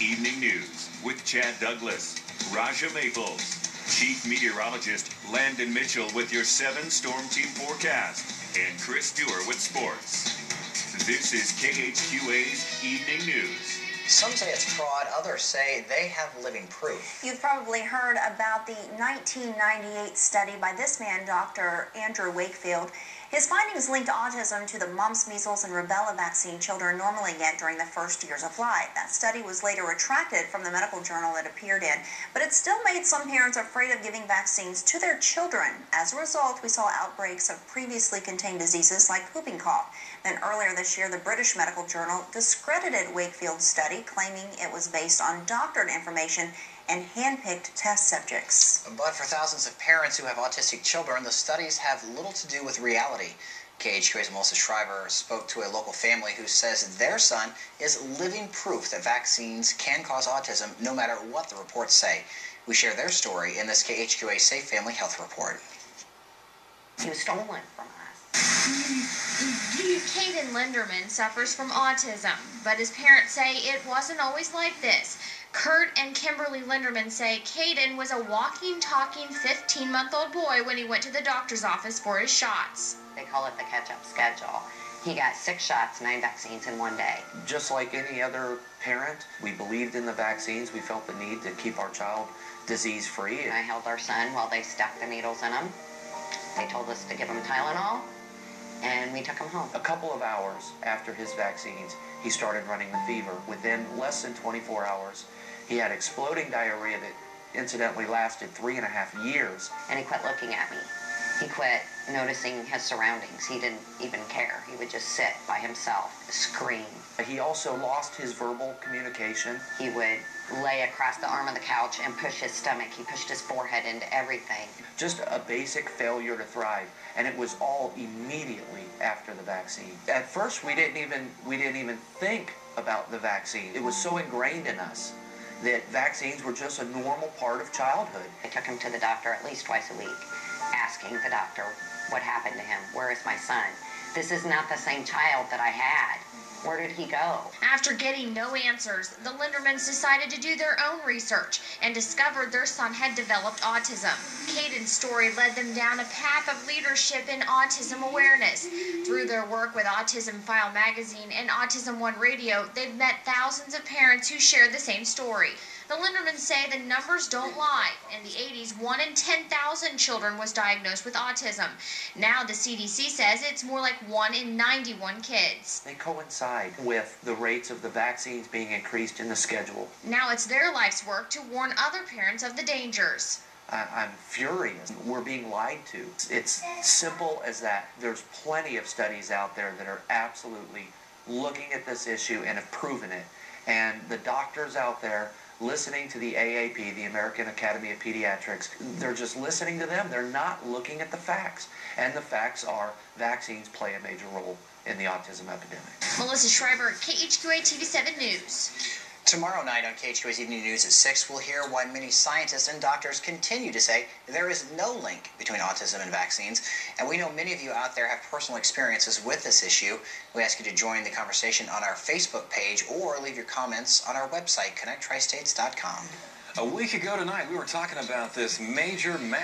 Evening News with Chad Douglas, Raja Maples, Chief Meteorologist Landon Mitchell with your 7 Storm Team forecast, and Chris Stewart with sports. This is KHQA's Evening News. Some say it's fraud, others say they have living proof. You've probably heard about the 1998 study by this man, Dr. Andrew Wakefield. His findings linked autism to the mumps, measles, and rubella vaccine children normally get during the first years of life. That study was later retracted from the medical journal it appeared in, but it still made some parents afraid of giving vaccines to their children. As a result, we saw outbreaks of previously contained diseases like whooping cough. Then earlier this year, the British Medical Journal discredited Wakefield's study, claiming it was based on doctored information and hand-picked test subjects. But for thousands of parents who have autistic children, the studies have little to do with reality. KHQA's Melissa Schreiber spoke to a local family who says their son is living proof that vaccines can cause autism no matter what the reports say. We share their story in this KHQA Safe Family Health Report. He was stolen from us. Caden Linderman suffers from autism, but his parents say it wasn't always like this. Kurt and Kimberly Linderman say Caden was a walking, talking 15-month-old boy when he went to the doctor's office for his shots. They call it the catch-up schedule. He got 6 shots, 9 vaccines in one day. Just like any other parent, we believed in the vaccines. We felt the need to keep our child disease-free. I held our son while they stuck the needles in him. They told us to give him Tylenol, and we took him home. A couple of hours after his vaccines, he started running the fever. Within less than 24 hours, he had exploding diarrhea that incidentally lasted 3.5 years. And he quit looking at me. He quit noticing his surroundings. He didn't even care. He would just sit by himself, scream. He also lost his verbal communication. He would lay across the arm of the couch and push his stomach. He pushed his forehead into everything. Just a basic failure to thrive, and it was all immediately after the vaccine. At first, we didn't even think about the vaccine. It was so ingrained in us that vaccines were just a normal part of childhood. I took him to the doctor at least twice a week, asking the doctor what happened to him. Where is my son? This is not the same child that I had. Where did he go? After getting no answers, the Lindermans decided to do their own research and discovered their son had developed autism. Caden's story led them down a path of leadership in autism awareness. Through their work with Autism File magazine and Autism One Radio, they've met thousands of parents who share the same story. The Lindermans say the numbers don't lie. In the 80s, 1 in 10,000 children was diagnosed with autism. Now the CDC says it's more like 1 in 91 kids. They coincide with the rates of the vaccines being increased in the schedule. Now it's their life's work to warn other parents of the dangers. I'm furious. We're being lied to. It's simple as that. There's plenty of studies out there that are absolutely looking at this issue and have proven it. And the doctors out there listening to the AAP, the American Academy of Pediatrics, they're just listening to them. They're not looking at the facts. And the facts are vaccines play a major role in the autism epidemic. Melissa Schreiber, KHQA TV7 News. Tomorrow night on KHQA's Evening News at 6, we'll hear why many scientists and doctors continue to say there is no link between autism and vaccines. And we know many of you out there have personal experiences with this issue. We ask you to join the conversation on our Facebook page or leave your comments on our website, connecttristates.com. A week ago tonight, we were talking about this major mass